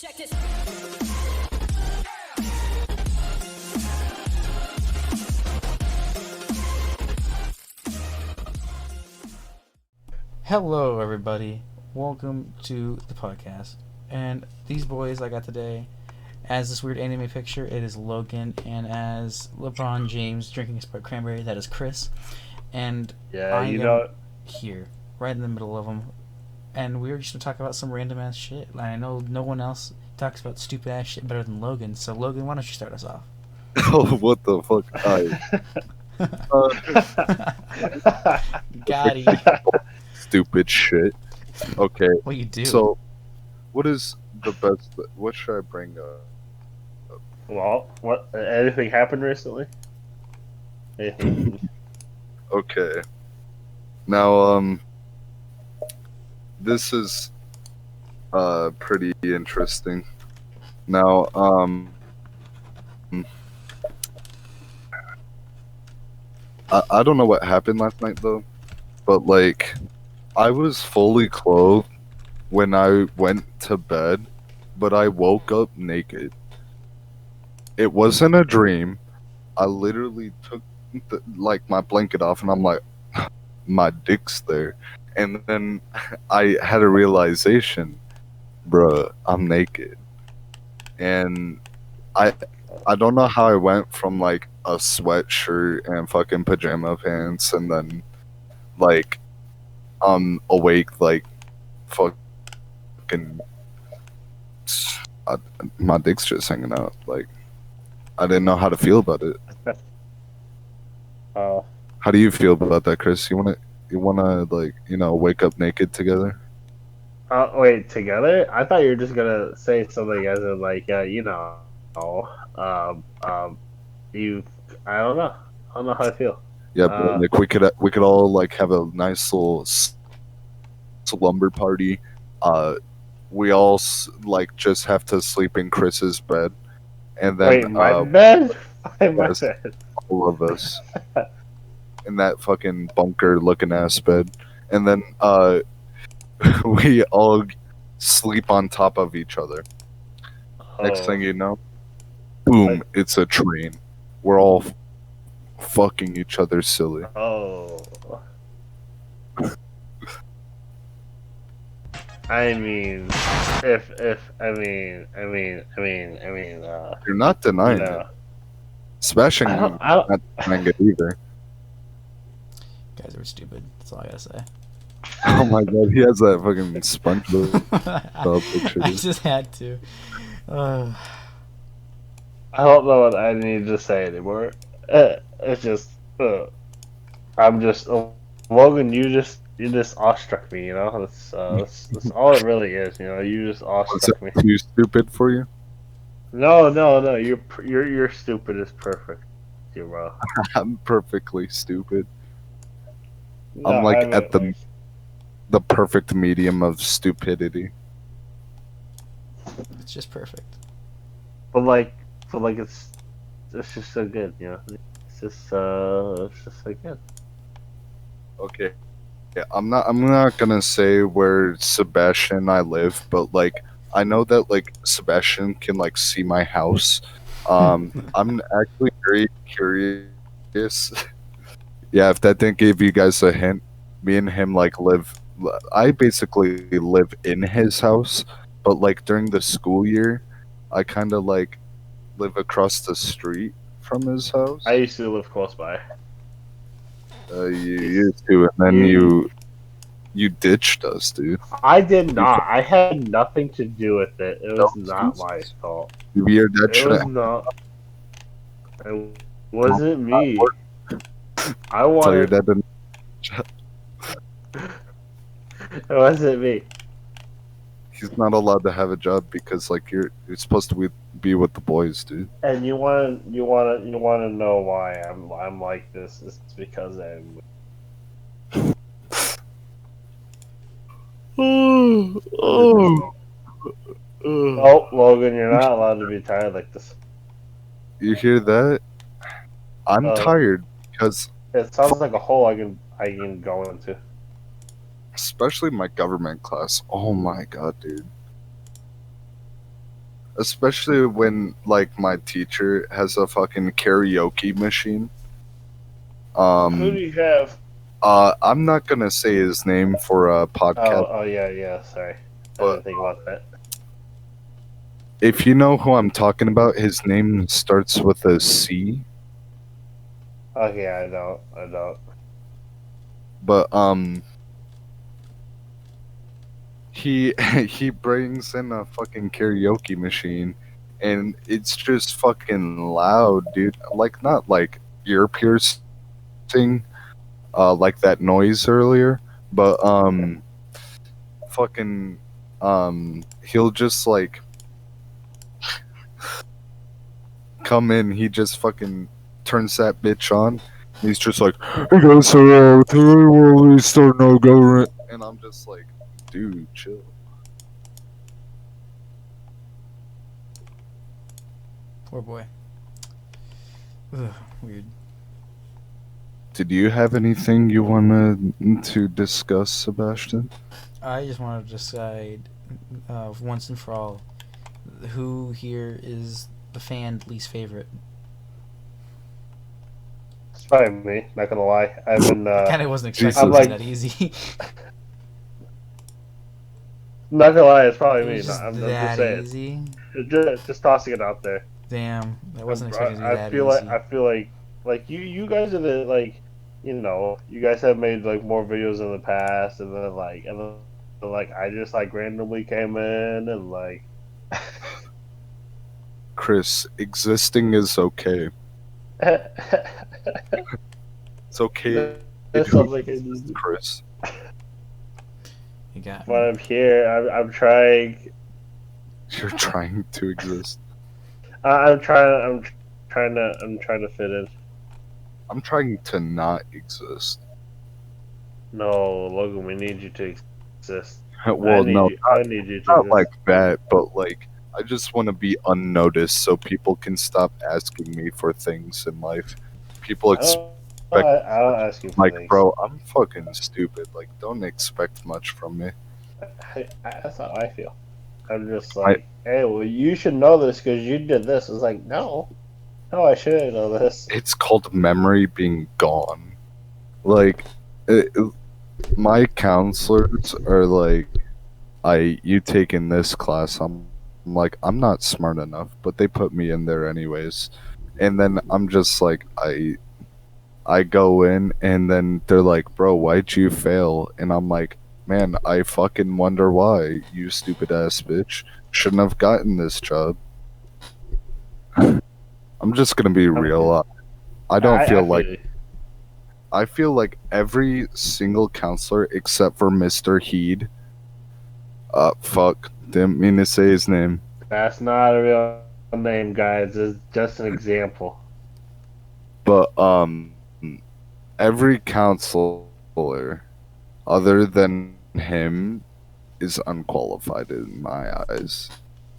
Check this. Hello, everybody. Welcome to the podcast. And these boys I got today, as this weird anime picture, it is Logan, and as LeBron James drinking a Sprite cranberry, that is Chris. And I am here, right in the middle of them. And we're just gonna talk about some random ass shit. And I know no one else talks about stupid ass shit better than Logan. So Logan, why don't you start us off? Oh, what the fuck? Gotti. Stupid shit. Okay, What you do? so what is the best? What should I bring up? Well, what? Anything happened recently? Anything? Okay, now this is pretty interesting. Now I don't know what happened last night though, but like I was fully clothed when I went to bed, but I woke up naked. It wasn't a dream. I literally took my blanket off, and I'm like, my dick's there. And then I had a realization, bruh, I'm naked. And I I don't know how I went from like a sweatshirt and fucking pajama pants, and then like awake like fucking I, my dick's just hanging out. Like I didn't know how to feel about it. Oh, How do you feel about that, Chris? You wanna like wake up naked together? wait, together? I thought you were just gonna say something as in like, um, um, you. I don't know. I don't know how I feel. Yeah, but like we could all like have a nice little slumber party. We all like just have to sleep in Chris's bed, and Wait, then my bed? My yes, bed. all of us in that fucking bunker looking ass bed, and then we all sleep on top of each other. Next thing you know, boom, it's a train. We're all fucking each other silly. Oh. I mean, You're not denying it. Smashing I don't. not denying it either. Guys are stupid. That's all I gotta say. Oh my god, he has that fucking SpongeBob picture. I just had to. I don't know what I need to say anymore. It's just, I'm just Logan. You just awestruck me. You know, that's all it really is. You know, you just Was awestruck me. it too stupid for you? No. You're stupid is perfect, you bro. I'm perfectly stupid. No, I'm like I mean, at the perfect medium of stupidity. It's just perfect. but like it's just so good. You know, it's just so good. Okay. Yeah, I'm not gonna say where Sebastian and I live, but like I know that like Sebastian can like see my house. I'm actually very curious. Yeah, if that didn't give you guys a hint, me and him like live. I basically live in his house, but like during the school year, I kind of like live across the street from his house. I used to live close by. You used to, and then you ditched us, dude. I did not. I had nothing to do with it. It was not my fault. Your dad It should was have not. It wasn't me. I tell your wanted. dad to. It wasn't me. He's not allowed to have a job because like you're supposed to be with the boys, dude. And you want to know why I'm like this? It's because I'm. Oh, Oh, Logan, you're not allowed to be tired like this. you hear that? I'm tired because, It sounds like a hole I can go into. especially my government class. Oh my god, dude. especially when like my teacher has a fucking karaoke machine. Who do Um, you have? I'm not gonna say his name for a podcast, Oh, yeah. Sorry, I but didn't think about that. if you know who I'm talking about, his name starts with a C. Okay, I don't. I don't. But he he brings in a fucking karaoke machine, and it's just fucking loud, dude. Like not like ear piercing, like that noise earlier, but fucking he'll just like come in. He just fucking turns that bitch on. And he's just like, "Hey guys, so today we're starting our government," and I'm just like, "Dude, chill." Poor boy. Ugh, weird. Did you have anything you wanted to discuss, Sebastian? I just want to decide once and for all who here is the fan least favorite. It's probably me. Not gonna lie. I've been. I kind of wasn't expecting I'm it to Jesus. be like, that easy. not gonna lie. It's It probably me. was No, just I'm just that saying. easy. Just tossing it out there. Damn, I wasn't expecting it to be I that feel like easy. you guys are the you guys have made like more videos in the past, and then like I just like randomly came in and like. Chris, existing is okay. It's okay to That's something I exist, need. Chris. You got But me. I'm here. I'm trying. You're trying to exist. I'm trying. I'm trying to fit in. I'm trying to not exist. No, Logan, we need you to exist. Well, no, I need you to not like exist. that, but like I just want to be unnoticed so people can stop asking me for things in life. People I don't. expect I don't ask you for like, things. bro, I'm fucking stupid. Like, don't expect much from me. That's how I feel. I'm just I like, hey, well, you should know this because you did this. It's like, no, I shouldn't know this. it's called memory being gone. Like, my counselors are like, you taking this class. I'm like, I'm not smart enough, but they put me in there anyways. And then I'm just like, I go in, and then they're like, bro, why'd you fail? And I'm like, man, I fucking wonder why, you stupid ass bitch. Shouldn't have gotten this job. I'm just gonna be real. I don't feel I like feel you. I feel like every single counselor except for Mr. Heed. Fuck, didn't mean to say his name. That's not a real name, guys. It's just an example. But every counselor other than him is unqualified in my eyes.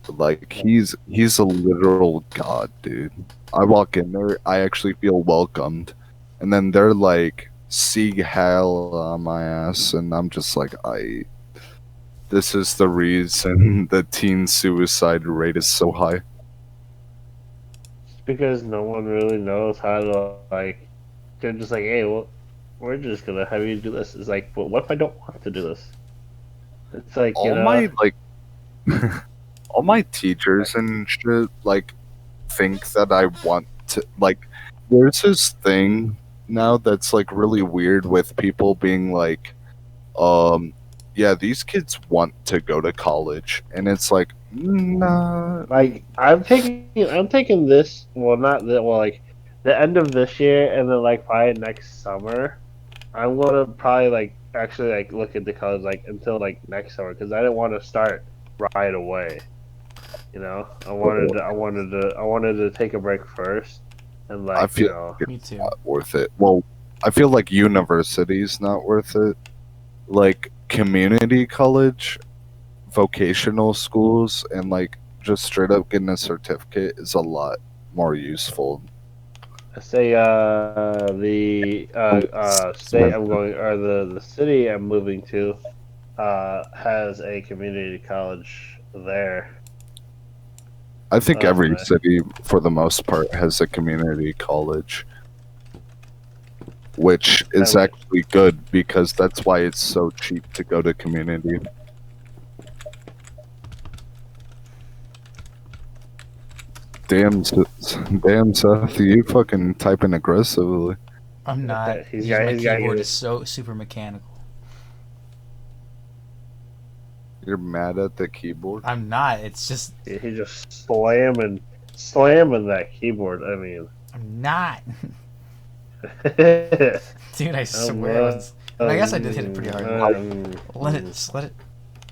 Like he's a literal god, dude. I walk in there, I actually feel welcomed, and then they're like sieg hell on my ass, and I'm just like, this is the reason the teen suicide rate is so high. It's because no one really knows how to like. They're just like, hey, well, we're just gonna have you do this. It's like, but what if I don't want to do this? It's like, All my like all my teachers and shit like think that I want to like there's this thing now that's like really weird with people being like yeah, these kids want to go to college, and it's like nah. like I'm taking this. Well, not the well, like the end of this year, and then like probably next summer. I'm gonna probably like actually like look into college like until like next summer because I didn't want to start right away. You know, I wanted to take a break first, and I like feel like Me it's too. not worth it. Well, I feel like university's not worth it. Like community college, vocational schools, and like just straight up getting a certificate is a lot more useful. I say the state I'm going or the city I'm moving to has a community college there. I think That's every nice. city, for the most part, has a community college, which is would- actually good because that's why it's so cheap to go to community. Damn, Seth, you fucking typing aggressively. I'm not. He's Because got my he's got keyboard is his. so super mechanical. You're mad at the keyboard? I'm not. It's just He just slamming that keyboard. I mean, I'm not. um, Dude, I swear it was. I mean, I guess I did hit it pretty hard. Let it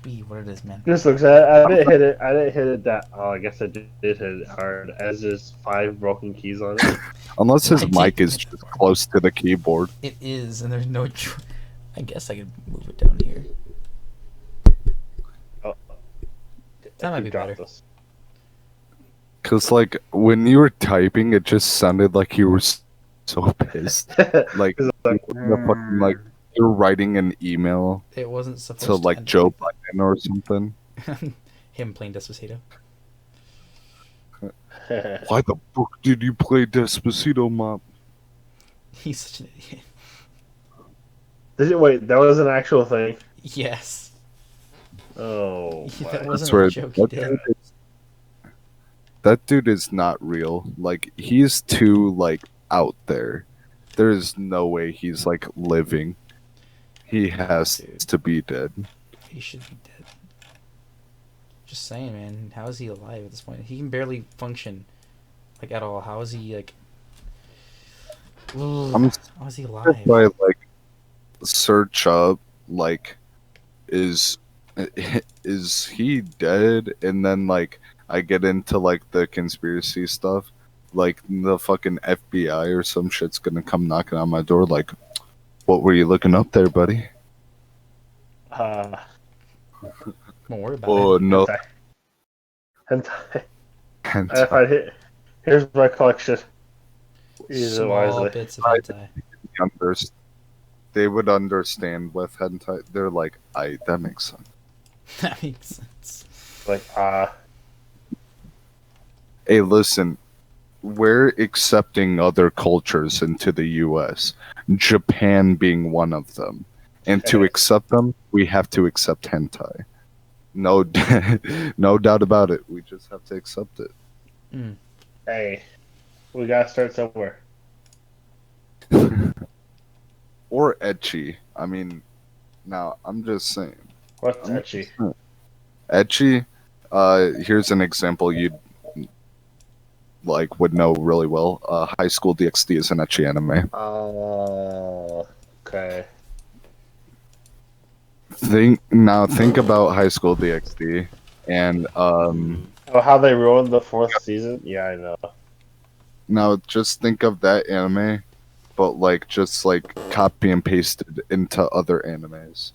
be what it is, man. Just looks. I didn't hit it. I didn't hit it that. Oh, I guess I did hit it hard. As there's 5 broken keys on it. Unless his I mic did is hit just close to the keyboard. It is, and there's no. I guess I could move it down here. Oh, That might be dropped better. this. Cause like when you were typing, it just sounded like you were so pissed. Like, It's like, like you're writing an email It wasn't supposed to like end Joe like Biden or something. that. Him playing Despacito. Why the fuck did you play Despacito, Mom? He's such an idiot. Wait, that was an actual thing. Yes. Oh, That my. wasn't swear, a joke he did. That dude is not real. Like he's too like out there. There's no way he's like living. He has Dude. to be dead. He should be dead. Just saying, man. How is he alive at this point? He can barely function, like at all. How is he like? I'm How is he If alive? I like search up like is he dead, and then like I get into like the conspiracy stuff, like the fucking FBI or some shit's gonna come knocking on my door like, what were you looking up there, buddy? Uh, Don't worry about Oh it. no. hentai. And If I hit, here's my collection. Use it Small wisely. bits of hentai. they would understand with hentai. They're like, that makes sense. That makes sense. Like, Hey, listen, we're accepting other cultures into the U.S., Japan being one of them. And to accept them, we have to accept hentai. No, no doubt about it. We just have to accept it. hey, we gotta start somewhere. Or etchy. I mean, now I'm just saying. What's etchy? Etchy. Here's an example you'd would know really well. High School DxD is an etchy anime. Oh, okay. Think about High School DxD and Oh, how they ruined the 4th season? Yeah, I know. now just think of that anime, but just copy and pasted into other animes,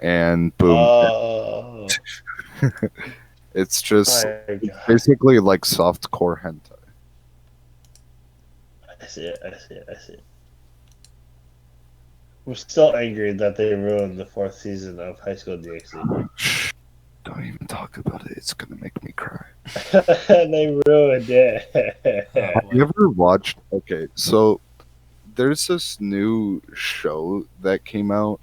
and boom, Oh, it's just my God. basically like softcore hentai. I see it. I see it. I see it. I'm still angry that they ruined the 4th season of High School DxD. Shh, don't even talk about it. It's gonna make me cry. They ruined it. Have you ever watched? Okay, so there's this new show that came out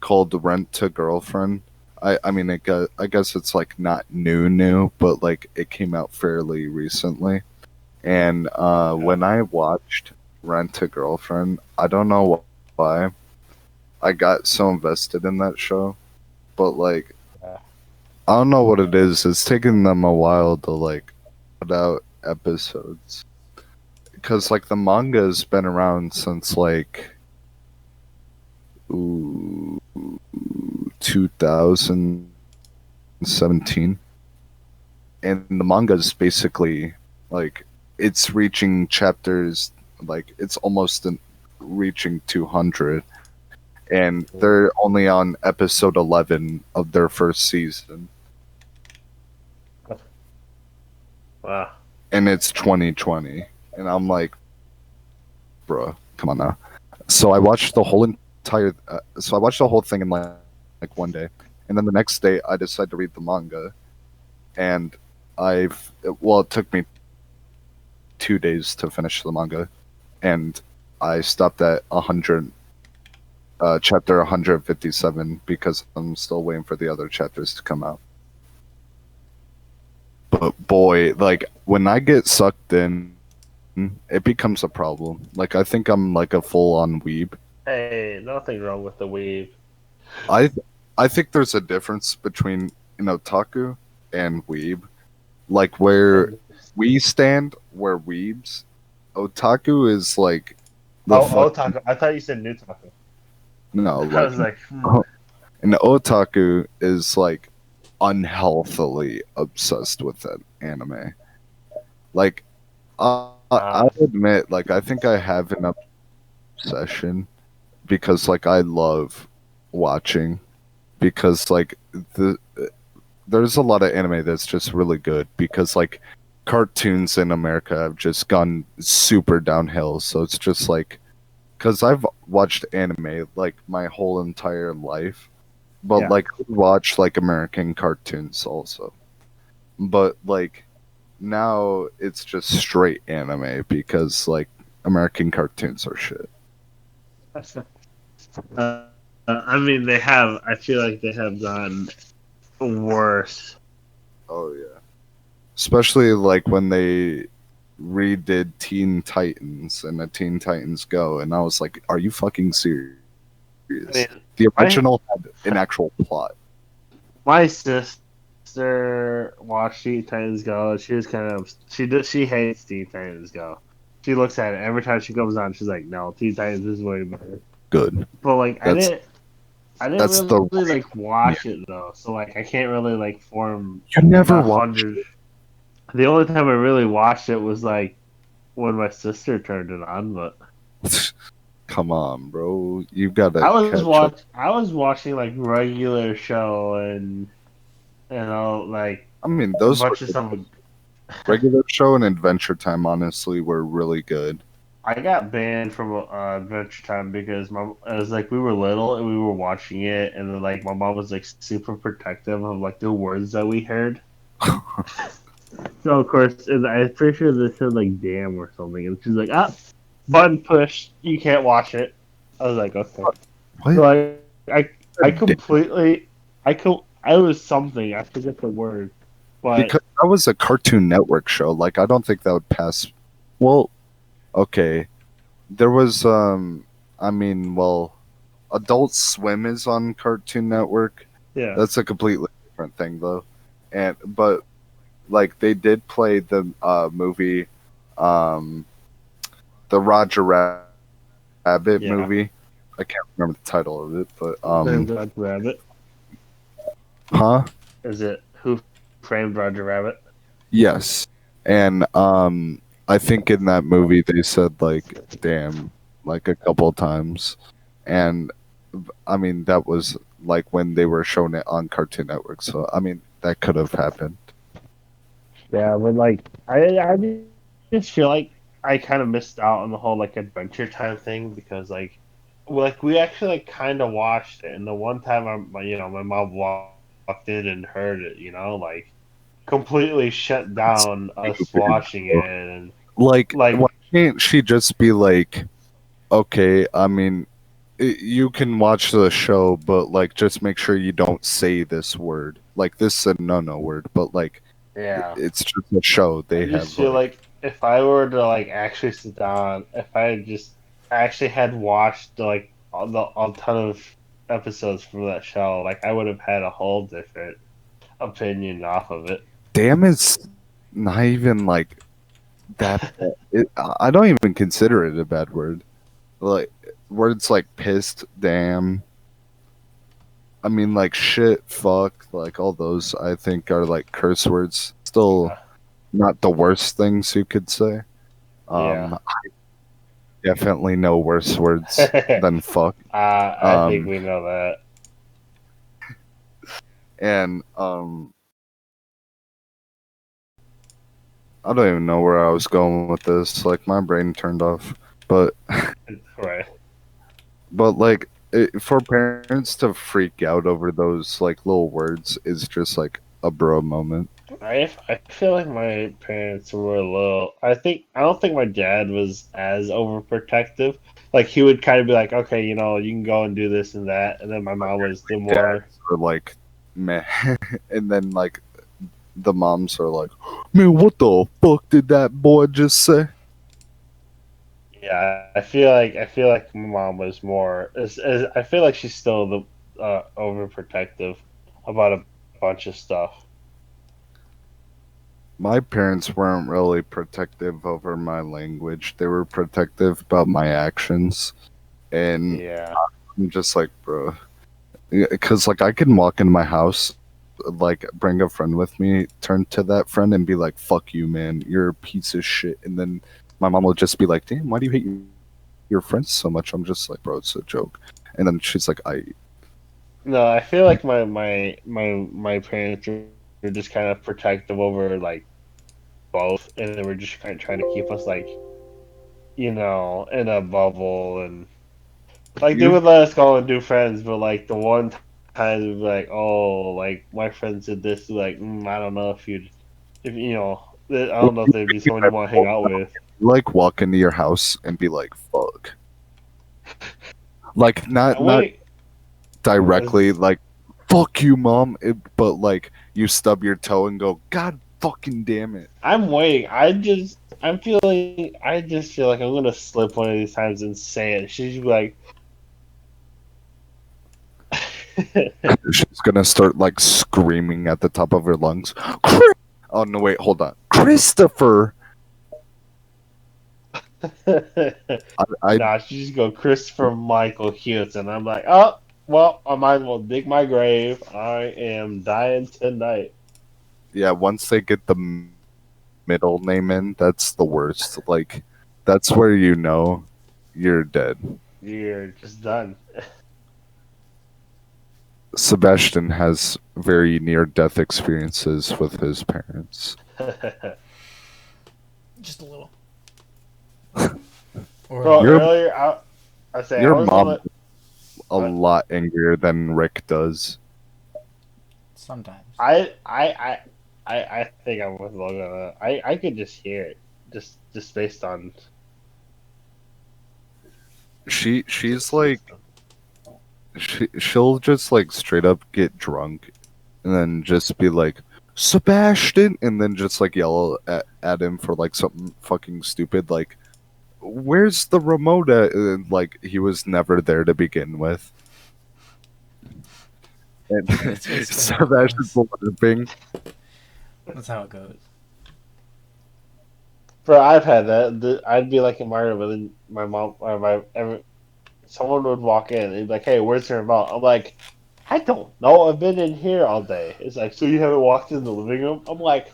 called Rent to Girlfriend. I mean, I guess it's like not new, but like it came out fairly recently. And when I watched Rent to Girlfriend, I don't know why I got so invested in that show, but like Yeah. I don't know what it is. It's taken them a while to like put out episodes, because like the manga has been around since like 2017, and the manga is basically like it's reaching chapters, like it's almost reaching 200, and they're only on episode 11 of their first season, Wow. and it's 2020, and I'm like, bruh, come on now. So I watched the whole thing in like one day, and then the next day I decided to read the manga, and it took me 2 days to finish the manga, and I stopped at 100, chapter 157 because I'm still waiting for the other chapters to come out. But boy, like when I get sucked in, it becomes a problem. Like I think I'm like a full-on weeb. Hey, nothing wrong with the weave. I I think there's a difference between an otaku and weeb. Like where we stand, where weebs, otaku is like the Oh, fuck. otaku. I thought you said new taco. No, I like was like, an otaku is like unhealthily obsessed with that anime. Like I'll admit, like I think I have an obsession because like I love watching because like there's a lot of anime that's just really good because like cartoons in America have just gone super downhill. So it's just like because I've watched anime like my whole entire life, but Yeah. like I watch like American cartoons also. But like now it's just straight anime because like American cartoons are shit. I mean, they have. I feel like they have gone worse. Oh yeah. Especially like when they redid Teen Titans and the Teen Titans Go, and I was like, "Are you fucking serious?" I mean, The my original had an actual plot. my sister watched Teen Titans Go. She was kind of she hates Teen Titans Go. She looks at it every time she comes on. She's like, "No, Teen Titans is way better." Good. But like, That's I didn't that's the really like yeah. watch it though. So like, I can't really like form You never a watched hundred. The only time I really watched it was like when my sister turned it on. But it. Come on, bro. You gotta catch up. I was watching like regular show and all like I mean, a those were bunch of stuff. regular show and Adventure Time. Honestly, were really good. I got banned from Adventure Time because it was like we were little and we were watching it, and then like my mom was like super protective of like the words that we heard. So of course, and I'm pretty sure they said like "damn" or something, and she's like, "Ah, button push, you can't watch it." I was like, "Okay." What? So I completely, I was something. I forget the word, but Because that was a Cartoon Network show. Like, I don't think that would pass. Well, okay. There was, I mean, well, Adult Swim is on Cartoon Network. yeah, That's a completely different thing, though. But like, they did play the movie, um, the Roger Rabbit yeah. movie. I can't remember the title of it, but Roger Rabbit. huh? Is it Who Framed Roger Rabbit? Yes. And I think in that movie they said like damn like a couple times. And I mean that was like when they were showing it on Cartoon Network. So I mean that could have happened. Yeah, but like I just feel like I kind of missed out on the whole like Adventure Time thing because like we actually like kind of watched it, and the one time my mom walked in and heard it, like completely shut That's down us stupid. watching it, and Like like why can't she just be like okay, I mean you can watch the show but like just make sure you don't say this word. Like this is a no word, but like yeah. it's just a show. I They just have feel like like if I were to like actually sit down, if I just actually had watched like a ton of episodes from that show, like I would have had a whole different opinion off of it. damn is not even like that I don't even consider it a bad word. Like words like pissed, damn. I mean like shit, fuck, like all those I think are like curse words. Still Yeah. not the worst things you could say. Yeah. Definitely no worse words than fuck. I think Um we know that. and I don't even know where I was going with this. Like my brain turned off. But Right. like for parents to freak out over those like little words is just like a bro moment. I feel like my parents were a little. I don't think my dad was as overprotective. Like he would kind of be like, okay, you can go and do this and that, and then my mom was the more. Dads are like, meh, and then like the moms are like, man, what the fuck did that boy just say? Yeah, I feel like my mom was more. I feel like she's still the overprotective about a bunch of stuff. My parents weren't really protective over my language. They were protective about my actions. And Yeah. I'm just like, bro. Because, like, I can walk in my house, like, bring a friend with me, turn to that friend and be like, fuck you, man. You're a piece of shit. And then my mom will just be like, damn, why do you hate your friends so much? I'm just like, bro, it's a joke. And then she's like, No, I feel like my parents were just kind of protective over like both, and they were just kind of trying to keep us like in a bubble, and like they you would let us go and do friends, but like the one time they'd be like, oh, like my friends did this, like I don't know if I would don't know if you they'd be make someone my you want to hang fault out now? with. Like, walk into your house and be like, fuck. Like, I not wait, directly, as like, fuck you, mom, but like, you stub your toe and go, God fucking damn it. I'm waiting. I just feel like I'm gonna slip one of these times and say it. She's like. She's gonna start like screaming at the top of her lungs. "Chris-" Oh no, wait, hold on, Christopher. I Nah, she just go Christopher Michael Houston. I'm like, oh, well, I might as well dig my grave. I am dying tonight. yeah. Once they get the middle name in, that's the worst. Like, that's where you know you're dead. You're just done. Sebastian has very near death experiences with his parents. Just a little, or a Bro, lot. Your earlier I say I your was on mom the a uh, lot angrier than Rick does. Sometimes. I think I'm with Logan. I could just hear it, just based on She's just like based on. she'll just like straight up get drunk and then just be like Sebastian and then just like yell at him for like something fucking stupid like where's the remote at? And, like he was never there to begin with. And It's basically how it Sebastian's goes. laughing. That's how it goes. Bro, I've had that. I'd be like in my room, and then my mom or someone would walk in and be like, "Hey, where's your remote?" I'm like, "I don't know. I've been in here all day." It's like, "So you haven't walked in the living room?" I'm like,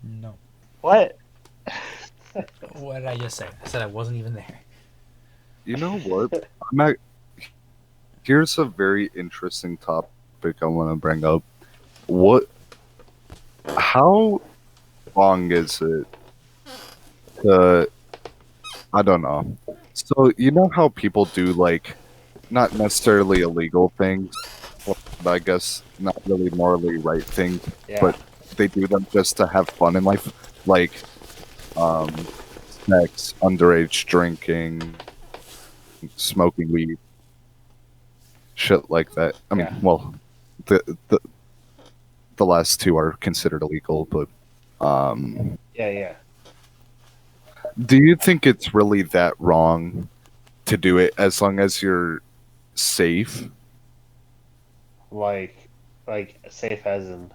No. "What?" What did I just say? I said I wasn't even there. You know what? I'm not, here's a very interesting topic I want to bring up. What? How long is it to? I don't know. So you know how people do like not necessarily illegal things, but I guess not really morally right things, Yeah, but they do them just to have fun in life, like um, sex, underage drinking, smoking weed, shit like that. I mean, yeah, well, the the, the last two are considered illegal, but um, yeah, yeah. do you think it's really that wrong to do it as long as you're safe? Like, like safe as in.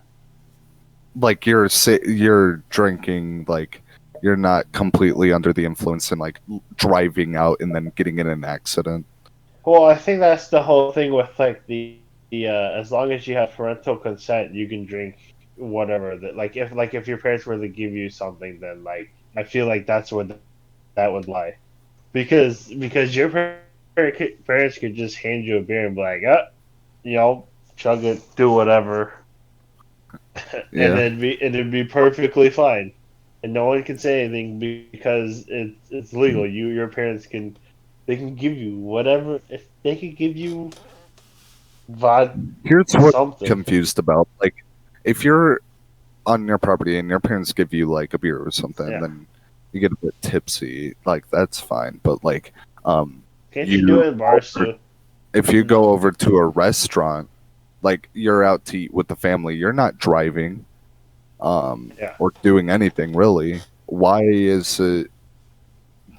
Like you're drinking, like you're not completely under the influence and like driving out and then getting in an accident. Well, I think that's the whole thing with like the as long as you have parental consent, you can drink whatever. That if your parents were to give you something, then like I feel like that's where that would lie. Because your parents could just hand you a beer and be like, you know, chug it, do whatever, and Yeah. it'd be perfectly fine, and no one can say anything because it's legal. Your parents can they can give you whatever if they could give you vod Here's what I'm something. confused about. Like if you're on your property and your parents give you like a beer or something, Yeah. and then you get a bit tipsy, like that's fine. But like, Can't you do you it in bars too? if you go No. over to a restaurant, like you're out to eat with the family, you're not driving, Yeah. or doing anything really. Why is it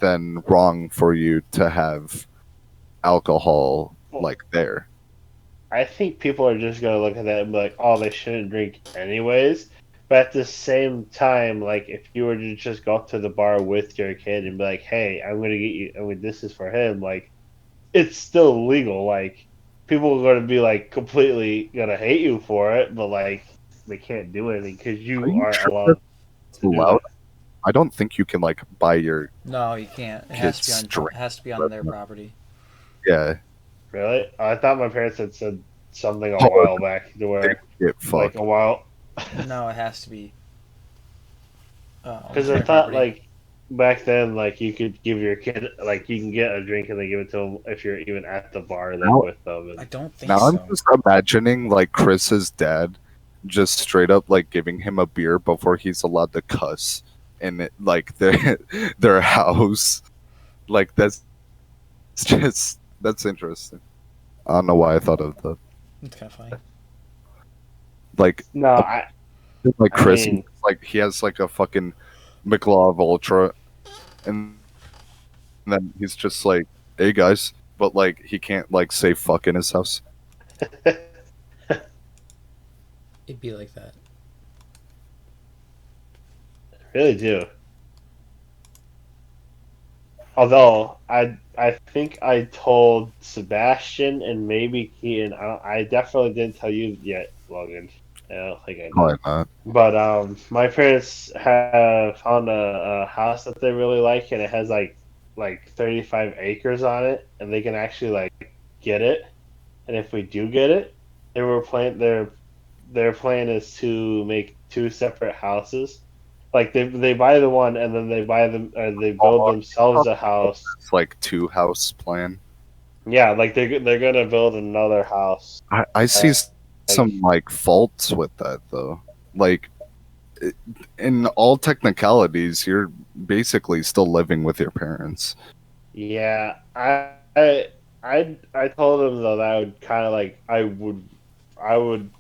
then wrong for you to have alcohol Well, like there? I think people are just gonna look at that and be like, "Oh, they shouldn't drink anyways." But at the same time, like if you were to just go up to the bar with your kid and be like, "Hey, I'm gonna get you," I mean, this is for him. Like, it's still legal. Like, people are gonna be like completely gonna hate you for it, but like they can't do anything because Are you you aren't sure that's allowed to do allowed? that. I don't think you can like buy your No, you can't. It has to be kids on. drink. It has to be on their property. Yeah. Really? I thought my parents had said something a Oh, while back to they where, get like, fucked. a while. No, it has to be on Because I their thought property. like back then, like you could give your kid like you can get a drink and they give it to them if you're even at the bar like Now, with them. I And don't think now I'm so. just imagining like Chris's dad just straight up like giving him a beer before he's allowed to cuss in it, like their house. Like that's interesting. I don't know why I thought of that. It's kind of funny. Like no, like I Chris, mean, like he has like a fucking McLaw Ultra, and then he's just like, "Hey guys," but like he can't like say "fuck" in his house. It'd be like that. really do. Although I think I told Sebastian and maybe Keaton. I definitely didn't tell you yet, Logan. I don't think I did. Probably not. But my parents have found a house that they really like, and it has like 35 acres on it, and they can actually like get it. And if we do get it, they were plan their plan is to make two separate houses. Like they buy the one, and then they buy them or they build Oh, themselves a house. it's like two house plan. Yeah, like they're gonna build another house. I see Uh, like some like faults with that though. Like i- in all technicalities, you're basically still living with your parents. yeah, I told him though that I would kind of like I would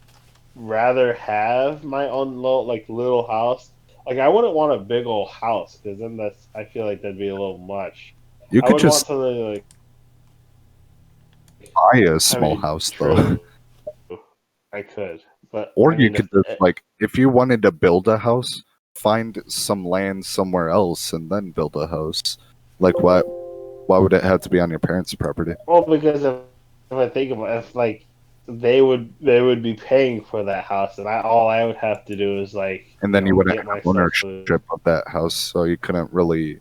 rather have my own little house. Like I wouldn't want a big old house because then that's I feel like that'd be a little much. You I could would want just something like buy a I small mean house though. true I could, but Or I you mean could just like if you wanted to build a house, find some land somewhere else and then build a house. Like why would it have to be on your parents' property? well because if I think about it, if like they would be paying for that house and I all I would have to do is like And then you wouldn't get have myself food. ownership of that house, so you couldn't really.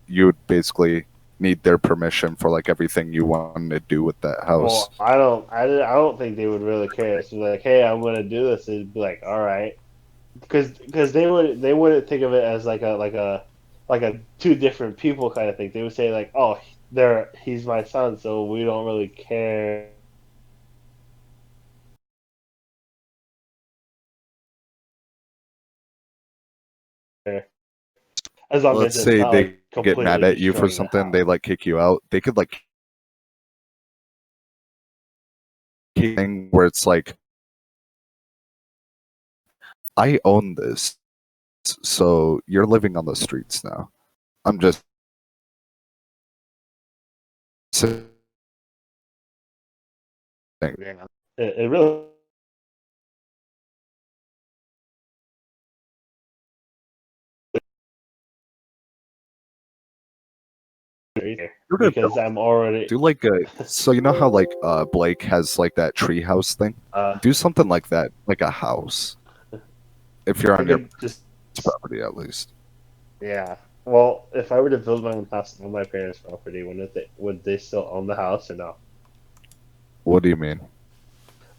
You would basically need their permission for like everything you wanted to do with that house. Well, I don't think they would really care. It's like, hey, I'm gonna do this. It'd be like, all right, because they wouldn't think of it as like a two different people kind of thing. They would say like, oh, he's my son, so we don't really care. As long Let's as it's say not they like get mad completely at you for destroying the something, they house. like kick you out. They could like thing where it's like, I own this, so you're living on the streets now. I'm just saying. Yeah, it really. Because I'm already Do like a so you know how like Blake has like that treehouse thing? uh Do something like that, like a house. If you're I on your could just property at least. yeah. Well, if I were to build my own house on my parents' property, would they still own the house or no? What do you mean?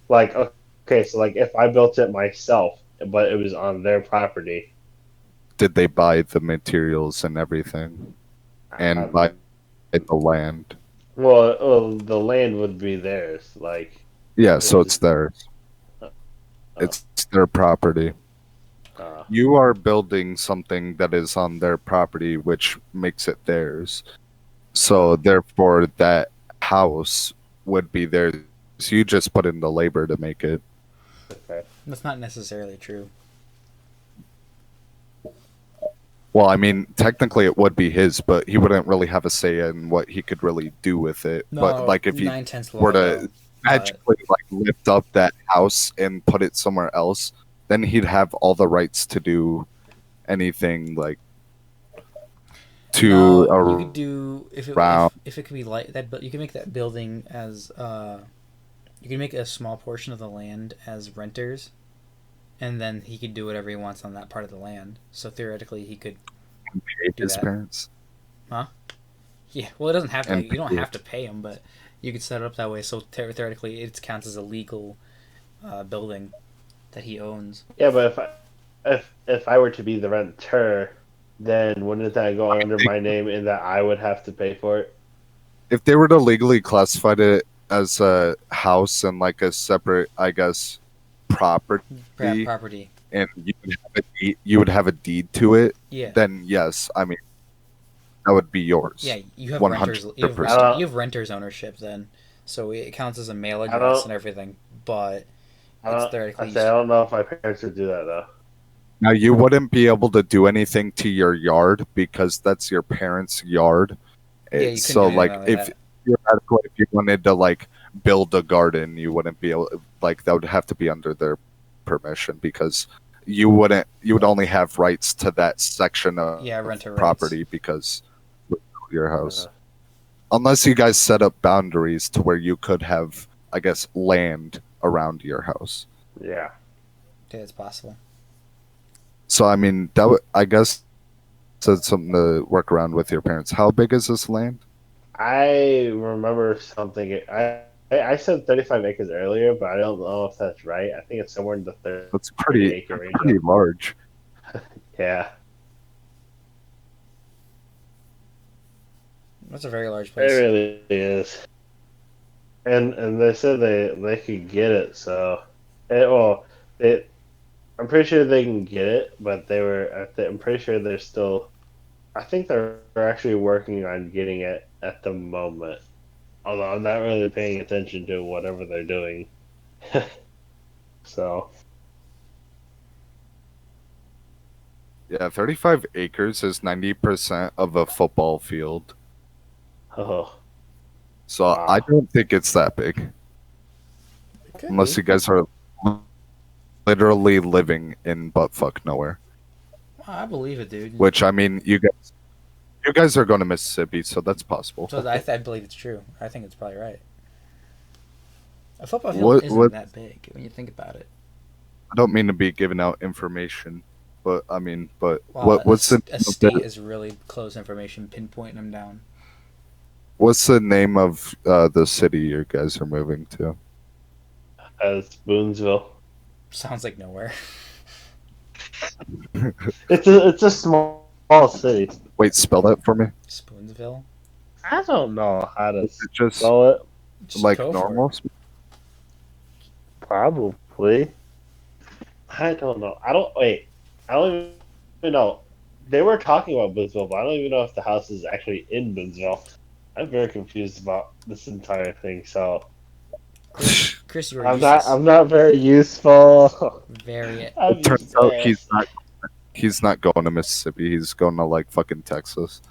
Like, okay, so like if I built it myself, but it was on their property, Did they buy the materials and everything and buy um, the land? the land would be theirs. Like, Yeah, it so was, it's theirs. uh, It's their property. you are building something that is on their property, which makes it theirs. So therefore, that house would be theirs. You just put in the labor to make it. Okay. That's not necessarily true. Well, I mean, technically it would be his, but he wouldn't really have a say in what he could really do with it. No, But like, if he 9/10 were law, to though. But magically like lift up that house and put it somewhere else, then he'd have all the rights to do anything like to no, you could do around. if it could be like that. But you can make that building as you can make a small portion of the land as renters, and then he could do whatever he wants on that part of the land. So theoretically, he could. Paid Do his that. parents. Yeah, well, it doesn't have to. And Like, you don't people- have to pay him, but you could set it up that way. So theoretically, it counts as a legal building that he owns. Yeah, but if I were to be the renter, then wouldn't that go under my name in that I would have to pay for it? If they were to legally classify it as a house and like a separate, I guess, property, Property. and you would have a deed to it, Yeah. then yes, I mean, that would be yours. Yeah, you have 100%. you have renters ownership then, so it counts as a mail I address don't- and everything. But I it's don't, theoretically I don't know if my parents would do that though. Now you wouldn't be able to do anything to your yard because that's your parents' yard. Yeah, you couldn't So do like anything like if theoretically, if you wanted to like build a garden, you wouldn't be able, like, that would have to be under their permission because you would only have rights to that section of renter rights. property because of your house. Unless you guys set up boundaries to where you could have, I guess, land around your house. Yeah. Yeah, it's possible. So I mean, that would, I guess, that's something to work around with your parents. How big is this land? I remember something. I said 35 acres earlier, but I don't know if that's right. I think it's somewhere in the 30 That's pretty acre range. pretty large. Yeah, That's a very large it place. really is. And they said they could get it. So, I'm pretty sure they can get it, but I'm pretty sure they're still. I think they're actually working on getting it at the moment. Although I'm not really paying attention to whatever they're doing. So, Yeah, 35 acres is 90% of a football field. oh, So Wow. I don't think it's that big. It could Unless be. you guys are literally living in buttfuck nowhere. I believe it, dude. Which, I mean, you guys are going to Mississippi, so that's possible. So I believe it's true. I think it's probably right. A football field What- isn't what- that big when you think about it. I don't mean to be giving out information, but I mean, but Well, what's the a state is really close information, pinpointing them down. what's the name of the city you guys are moving to? as Boonesville. Sounds like nowhere. It's a small city. Wait, spell that for me. Spoonsville. I don't know how to Is it just spell it. Just like go for it. normal? Probably. I don't know. I don't even know. They were talking about Boonesville, but I don't even know if the house is actually in Boonesville. I'm very confused about this entire thing. So Chris, you were I'm not very useful. very. I'm It turns useless. out he's not going to Mississippi. He's going to like fucking Texas.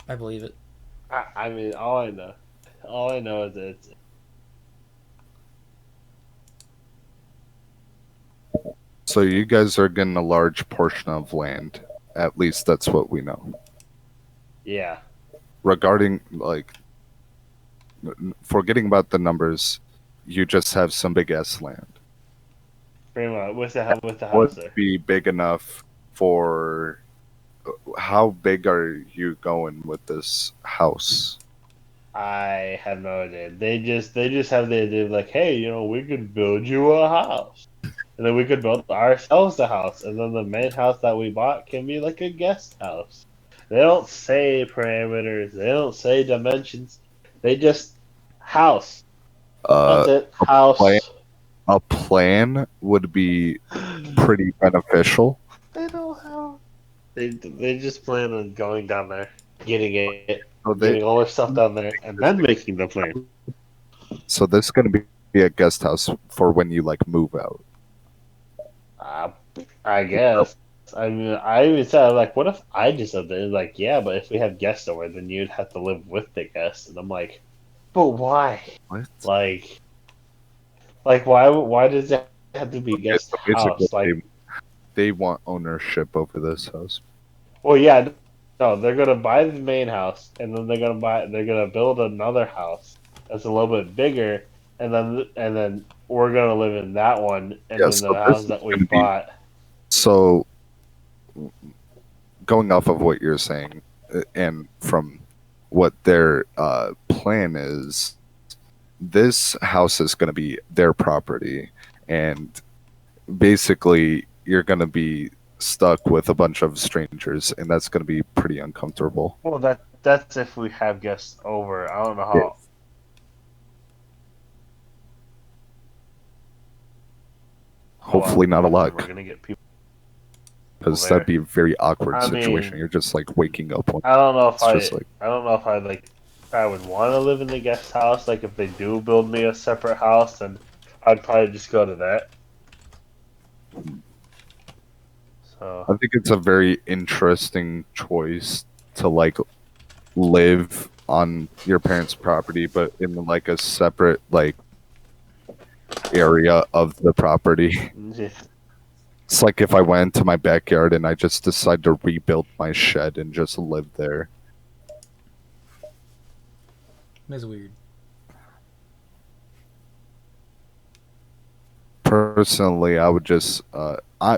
I believe it. I mean, all I know is that it's So you guys are getting a large portion of land. At least that's what we know. yeah. Regarding like forgetting about the numbers, you just have some big ass land. Pretty much with the house Would there. be big enough for how big are you going with this house? I have no idea. They just have the idea of like, hey, we could build you a house, and then we could build ourselves a house, and then the main house that we bought can be like a guest house. They don't say parameters. They don't say dimensions. They just house. That's it. House. plan. a plan would be pretty beneficial. They don't have. They just plan on going down there, getting it, So getting all their stuff down there, and then making the plan. this is gonna be a guest house for when you like move out. Uh, I guess. I mean, I even said like, what if I just lived there? Like, yeah, but if we have guests over, then you'd have to live with the guests. And I'm like, but why? What? Like, why does it have to be a Okay, guest so basically, house? Like, they want ownership over this house. well, yeah, no, they're gonna buy the main house, and then they're gonna build another house that's a little bit bigger, and then we're gonna live in that one, and Yeah, then so the this house is that we gonna be bought. so going off of what you're saying, and from what their plan is, this house is going to be their property, and basically you're going to be stuck with a bunch of strangers, and that's going to be pretty uncomfortable. Well, that's if we have guests over. I don't know Yeah. how. Hopefully not a lot, We're gonna get people because there. that'd be a very awkward I situation. mean, You're just like waking up one. I don't know if It's just like, I don't know if I would want to live in the guest house. Like if they do build me a separate house, then I'd probably just go to that. So I think it's a very interesting choice to like live on your parents' property, but in like a separate like area of the property. yeah. It's like if I went into my backyard and I just decided to rebuild my shed and just live there. That's weird. Personally, I would just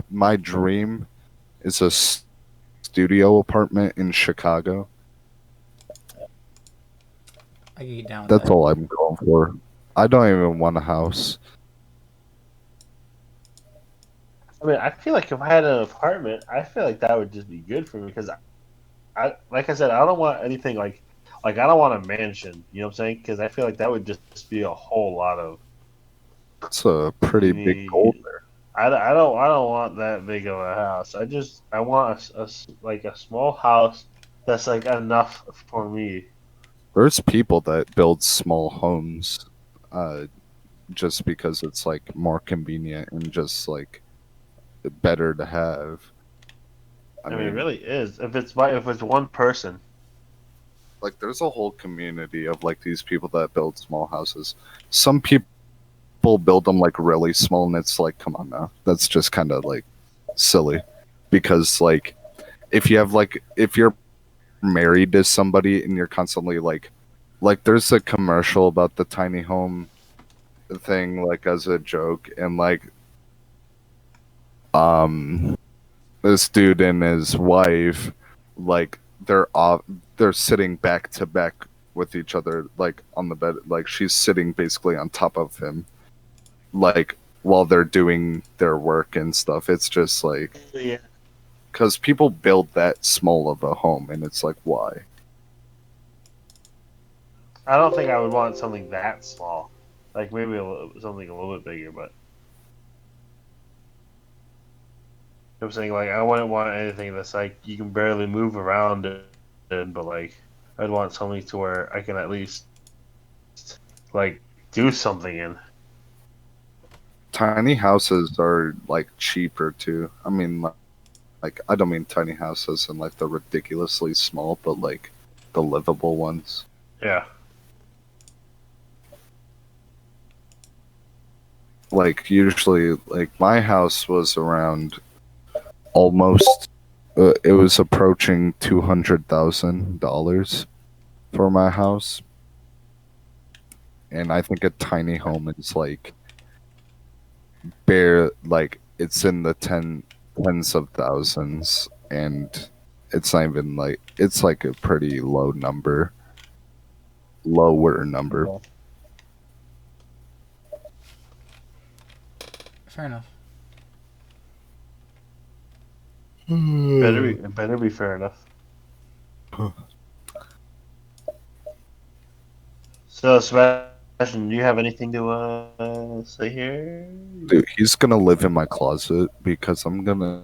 my dream is a studio apartment in Chicago. I can get down with That's that. all I'm going for. I don't even want a house. I mean, I feel like if I had an apartment, I feel like that would just be good for me because I like I said, I don't want anything like I don't want a mansion. You know what I'm saying? Because I feel like that would just be a whole lot of. It's a pretty big goal there. I don't want that big of a house. I want like a small house that's like enough for me. There's people that build small homes, uh, just because it's like more convenient and just like better to have. I I mean, it mean, really is. If it's one person, like there's a whole community of like these people that build small houses. Some people build them like really small, and it's like, come on now, that's just kind of like silly. Because like if you're married to somebody and you're constantly like there's a commercial about the tiny home thing like as a joke, and like um this dude and his wife, like they're sitting back to back with each other like on the bed, like she's sitting basically on top of him, like while they're doing their work and stuff. It's just like, yeah. because people build that small of a home, and it's like, why? I don't think I would want something that small. Like maybe something a little bit bigger, but I'm saying like I wouldn't want anything that's like you can barely move around in, but like I'd want something to where I can at least like do something in. Tiny houses are like cheaper too. I mean, like I don't mean tiny houses and like the ridiculously small, but like the livable ones. Yeah. Like usually, like my house was around almost. It was approaching $200,000 for my house, and I think a tiny home is like bare, like it's in the tens of thousands, and it's not even like, it's like a pretty lower number. Fair enough. It better be fair enough. So Sebastian, Do you have anything to say here? Dude, he's gonna live in my closet because I'm gonna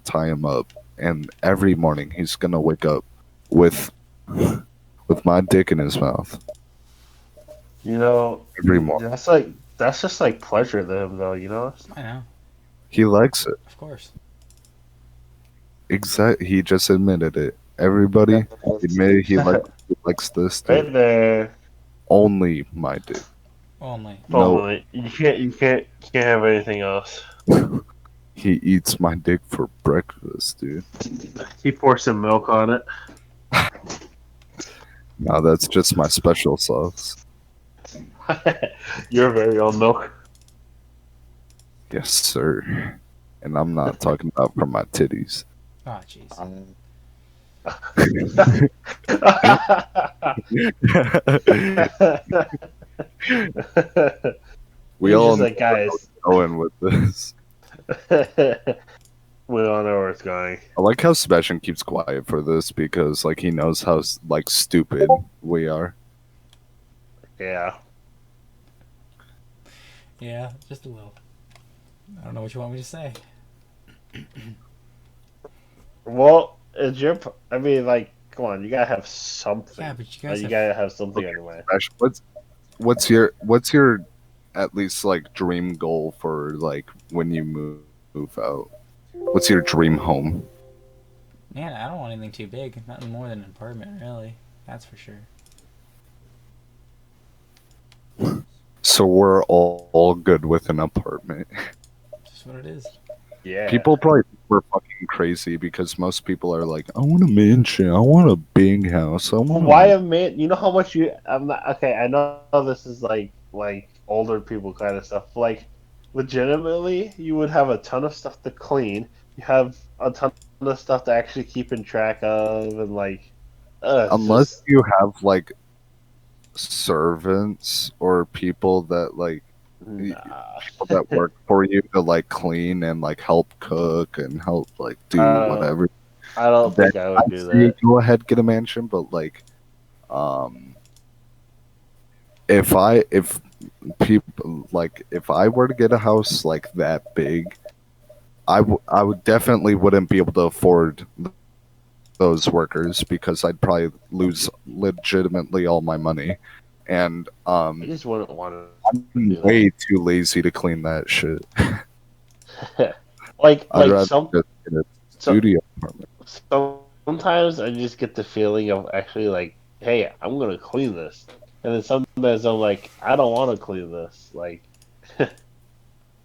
tie him up, and every morning he's gonna wake up with with my dick in his mouth You know, every morning. that's just like pleasure to him, though. You know. I know, He likes it. of course. He just admitted it. Everybody admitted he likes this dick. Right there. Only my dick. Only. No, Totally. You can't have anything else. he eats my dick for breakfast, dude. He pours some milk on it. Now that's just my special sauce. Your very own milk. Yes, sir. And I'm not talking about from my titties. Oh, jeez. We He's all just like, guys. going with this. We all know where it's going. I like how Sebastian keeps quiet for this because like he knows how like stupid we are. Yeah. Yeah, just a little. I don't know what you want me to say. Well, it's your. I mean, like, come on, you gotta have something. Yeah, but you guys You have... gotta have something on your mind. Sebastian, what's your at least like dream goal for like when you move out? What's your dream home? Man, I don't want anything too big. Nothing more than an apartment, really. That's for sure. So we're all good with an apartment. Just what it is. Yeah. People probably think we're fucking crazy because most people are like, I want a mansion, I want a big house, I want. Why a man? You know how much you? I'm not okay. I know this is like older people kind of stuff. Like, legitimately, you would have a ton of stuff to clean. You have a ton of stuff to actually keep in track of, and like, Unless just, you have like servants or people that like nah. people that work for you to like clean and like help cook and help like do whatever. I don't Then think I would do I'd say that. go ahead get a mansion, but like if people like if I were to get a house like that big, I would definitely wouldn't be able to afford those workers because I'd probably lose legitimately all my money. And I just wouldn't want to I'm do way too lazy to clean that shit. that. Like I'd rather some just get a studio apartment. sometimes I just get the feeling of actually like, hey, I'm gonna clean this, and then sometimes I'm like, I don't want to clean this, like.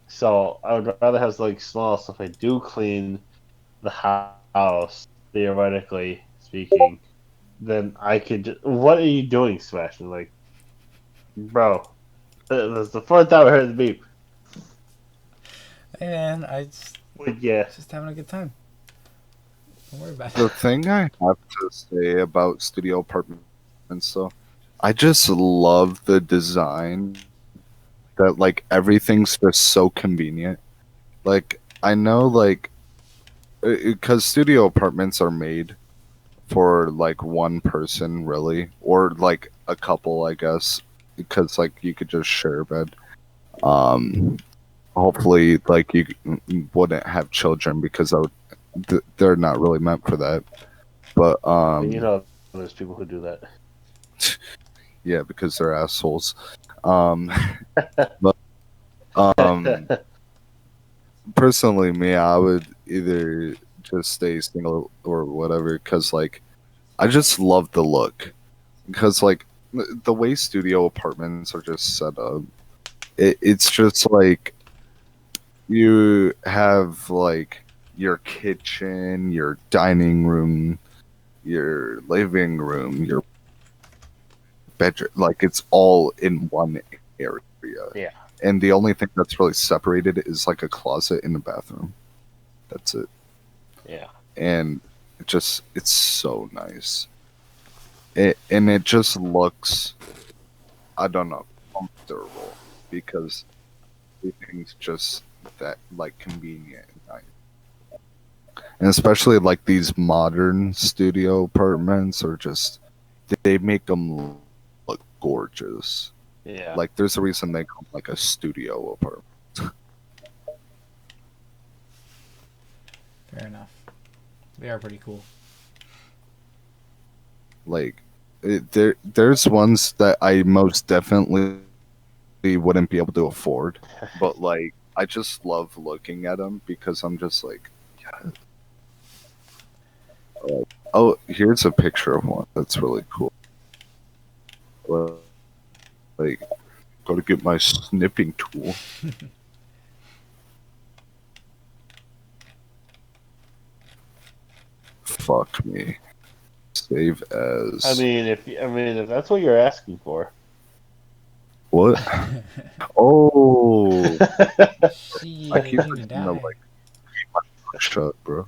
So I would rather have like small stuff. I do clean the house, theoretically speaking. Then I could. What are you doing, Sebastian? Like, bro, that's the first time I heard the beep. Hey, man, I just... But yeah, Just having a good time. Don't worry about The it. thing I have to say about studio apartments, though, I just love the design. That like everything's just so convenient. Like I know, like because studio apartments are made for like one person, really, or like a couple, I guess, because like you could just share a bed. Um, hopefully, like you wouldn't have children because they're not really meant for that. But you know, there's people who do that. yeah, because they're assholes. Um, but personally, me, I would either just stay single or whatever, because like I just love the look. Because like the way studio apartments are just set up, it's just like you have like your kitchen, your dining room, your living room, your bedroom, like it's all in one area. Yeah. And the only thing that's really separated is like a closet in the bathroom. That's it. Yeah. And it's so nice. It just looks, I don't know, comfortable because everything's just that like convenient and nice. And especially like these modern studio apartments are just they make them look gorgeous. Yeah. Like, there's a reason they call them, like, a studio apartment. Fair enough. They are pretty cool. Like, there's ones that I most definitely wouldn't be able to afford, but like, I just love looking at them because I'm just like, yeah. Oh, here's a picture of one that's really cool. Like, gotta get my snipping tool. Fuck me. Save as. I mean, if that's what you're asking for. What? Oh, Shit, I I keep didn't even forgetting to die. like shut, bro.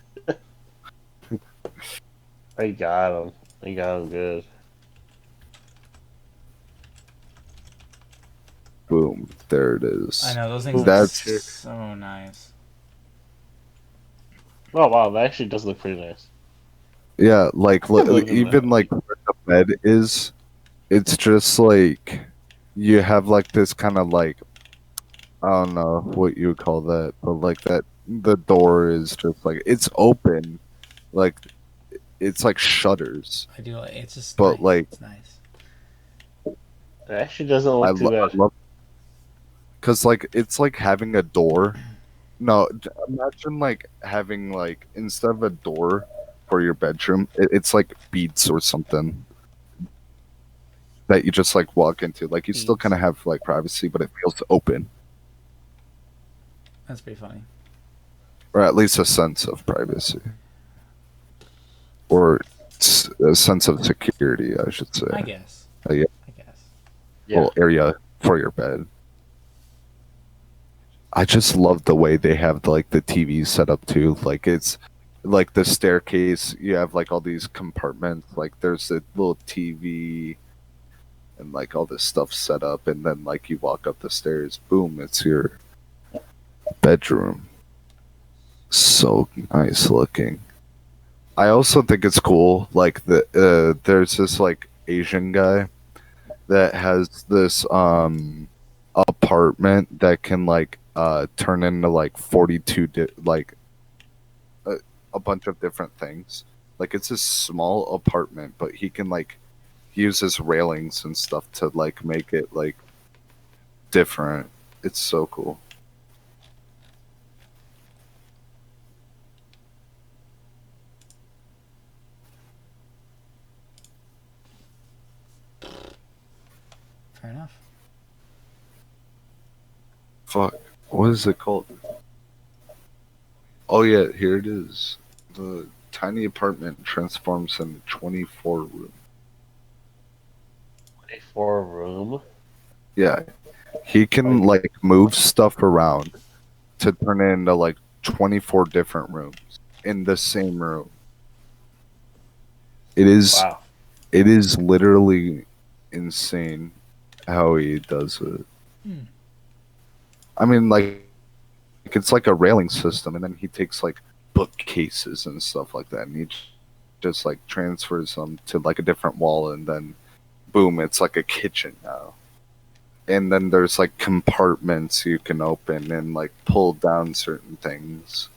I got him. I got him good. Boom, there it I is. know, those things Ooh, look That's so nice. Oh wow, that actually does look pretty nice. yeah. Like, I could live in even that. like where the bed is, it's just like you have like this kind of like, I don't know what you would call that, but like that the door is just like it's open, like it's like shutters, I do. It's just but nice. like It's nice. It actually doesn't look too I bad. love because like it's like having a door. No, imagine like having like instead of a door for your bedroom, it's like beads or something that you just like walk into. Like you still kind Beads. of have like privacy, but it feels open, That's pretty funny. or at least a sense of privacy, or a sense of security, I should say. I guess. Yeah, I guess. Yeah. little area for your bed. I just love the way they have like the TV set up too. Like it's like the staircase. You have like all these compartments. Like there's a little TV and like all this stuff set up, and then like you walk up the stairs. Boom! It's your bedroom. So nice looking. I also think it's cool. Like there's this like Asian guy that has this apartment that can like turn into like 42 like a bunch of different things. Like it's a small apartment, but he can like use his railings and stuff to like make it like different. It's so cool. Fair enough. Fuck. What is it called? Oh yeah, here it is. The tiny apartment transforms into 24 room. 24 room. Yeah, he can like move stuff around to turn it into like 24 different rooms in the same room. It is Wow. it is literally insane how he does it. Hmm. I mean, like it's like a railing system, and then he takes like bookcases and stuff like that, and he just like transfers them to like a different wall, and then boom, it's like a kitchen now. And then there's like compartments you can open and like pull down certain things.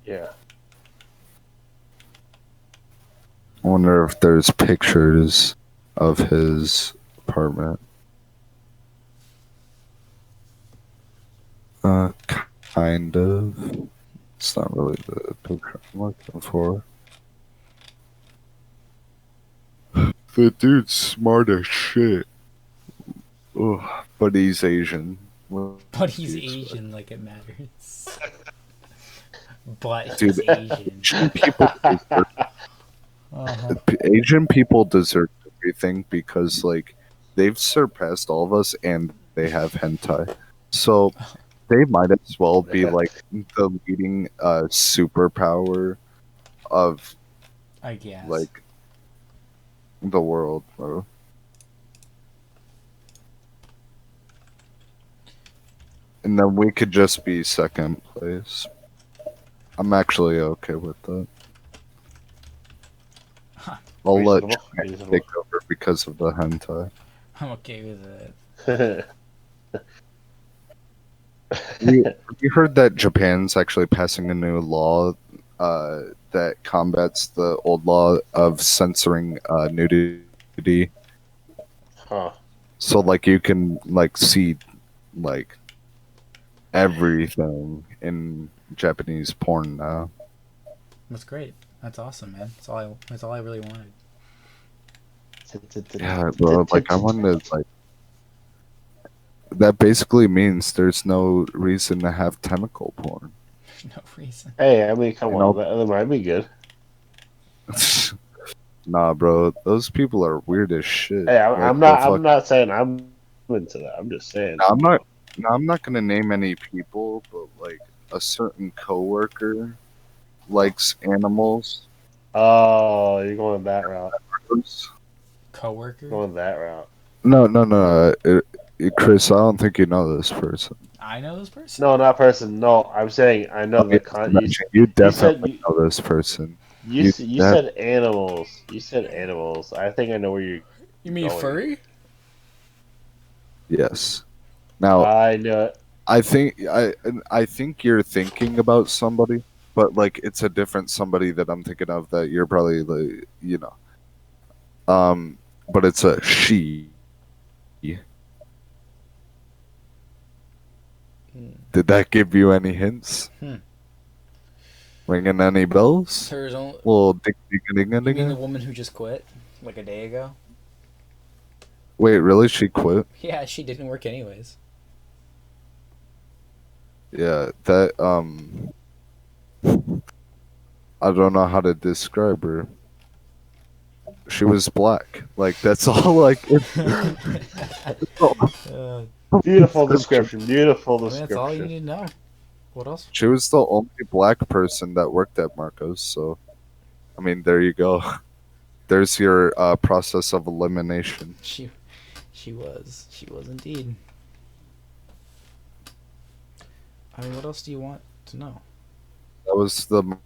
Yeah. I wonder if there's pictures of his apartment. Uh, kind of. It's not really the picture I'm looking for. The dude's smart as shit. Ugh, but he's Asian. What But do he's you expect? Asian, like it matters. But Dude, he's Asian. Asian people deserve, Uh-huh. Asian people deserve everything because like they've surpassed all of us and they have hentai. So they might as well be like the leading superpower of I guess. like the world, bro. And then we could just be second place. I'm actually okay with that. Huh. I'll let Reasonable. China Reasonable. take over because of the hentai. I'm okay with it. We heard that Japan's actually passing a new law that combats the old law of censoring nudity. Huh. So like you can like see like everything in Japanese porn now. That's great. That's awesome, man. That's all I really wanted. Yeah, bro. Like I wanted like that basically means there's no reason to have tentacle porn. There's no reason. Hey, I mean, come You on, know? that might be good. Nah, bro. Those people are weird as shit. Hey, Like the I'm fuck. not saying I'm into that. I'm just saying. Now, I'm not. Now, I'm not gonna name any people, but like a certain coworker likes animals. Oh, you're going that route. Coworker? Going that route. No, no, no. Chris, I don't think you know this person. I know this person. No, not person. No, I'm saying I know Oh, the yes, con. you You said definitely know this person. You you that said animals. You said animals. I think I know where you're You mean going. furry? yes. Now I know it. I think you're thinking about somebody, but like it's a different somebody that I'm thinking of that you're probably like you know. But it's a she. Hmm. Did that give you any hints? Hmm. Ringing any bells? Hers own. Little ding ding ding You mean the ding. woman who just quit like a day ago? Wait, really? She quit? Yeah, she didn't work anyways. Yeah, that I don't know how to describe her. She was black. Like that's all like Uh, Beautiful description. Beautiful I mean, that's all you description. need to know. What else? She was the only black person that worked at Marcos, so I mean there you go. There's your process of elimination. She was. She was indeed. I mean, what else do you want to know? That was that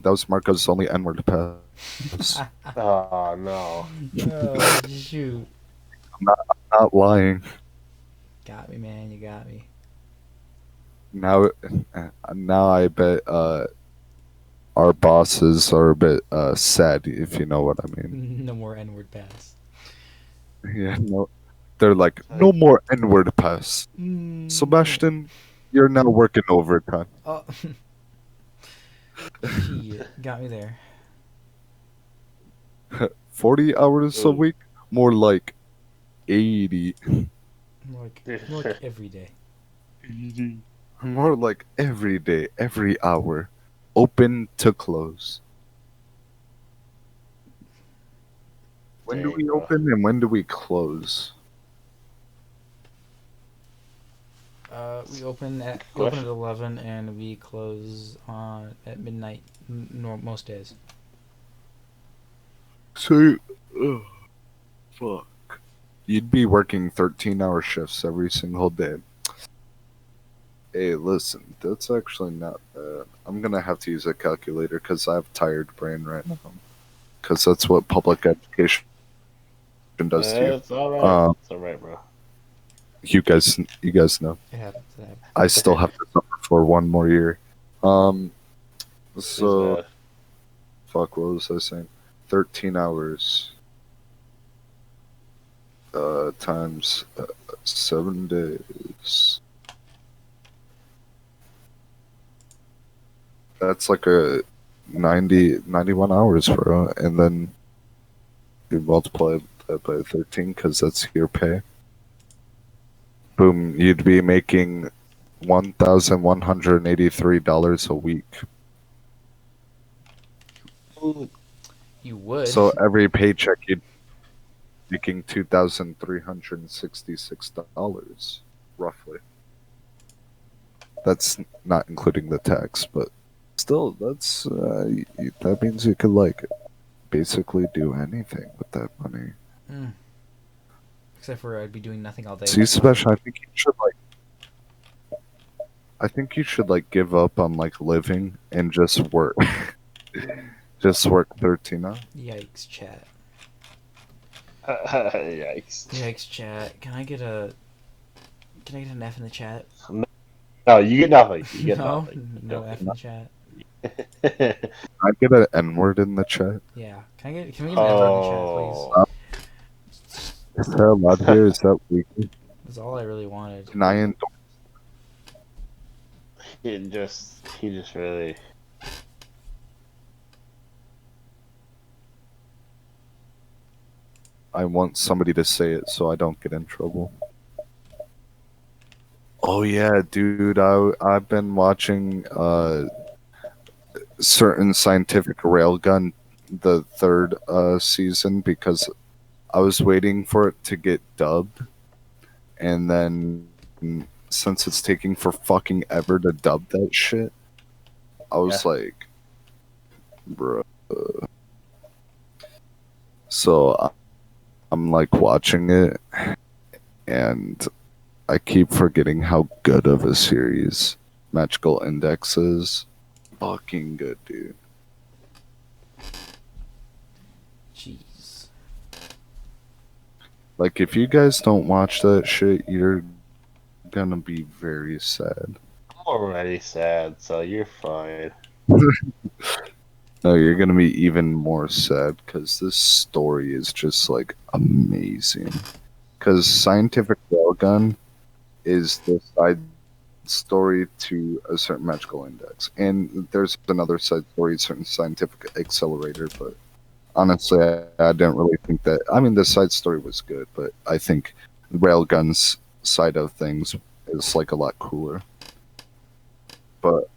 was Marcos' only N-word pass. Oh no. Oh, shoot. Not lying. Got me, man. You got me. Now I bet our bosses are a bit sad, if you know what I mean. No more N-word pass. Yeah, no, they're like, no more N-word pass. Sebastian, you're now working overtime. Oh. Shit. Got me there. 40 hours a Ooh. week? More like 80. More like every day. More like every day, every hour. Open to close. When do Dang, we bro. open and when do we close? We open at Question. 11 and we close at midnight. Most days. So, fuck. You'd be working 13-hour shifts every single day. Hey, listen, that's actually not bad. I'm gonna have to use a calculator because I have tired brain right now. Because that's what public education does to you. It's all right. Um, It's all right, bro. you guys know. It happens. It happens. I still have to suffer for one more year. So It's bad. fuck. What was I saying? 13 hours. Times 7 days. That's like a 91 hours, bro. And then you multiply that by 13 because that's your pay. Boom, you'd be making $1,183 a week. You would. So every paycheck you'd be making $2,366, roughly. That's not including the tax, but still, that's that means you could like basically do anything with that money. Except for I'd be doing nothing all day. See, Sebastian, I think you should like give up on like living and just work. Just work 13 hours. Yikes, chat. Yikes. Yikes, chat. Can I get an F in the chat? No, you get nothing. You get No, nothing. no F in the chat. I get an N word in the chat. Yeah. Can we get an N word in the chat, please? Oh. Is that allowed here? Is that legal? That's all I really wanted. Can I endorse? He just really. I want somebody to say it so I don't get in trouble. Oh yeah, dude. I've been watching certain scientific railgun the third season because I was waiting for it to get dubbed, and then since it's taking for fucking ever to dub that shit, I Yeah. was like, bro. So I'm like watching it, and I keep forgetting how good of a series Magical Index is. Fucking good, dude. Jeez. Like, if you guys don't watch that shit, you're gonna be very sad. I'm already sad, so you're fine. No, you're gonna be even more sad because this story is just like amazing. Because Scientific Railgun is the side story to a certain magical index, and there's another side story, certain scientific accelerator. But honestly, I didn't really think that. I mean, the side story was good, but I think Railgun's side of things is like a lot cooler. But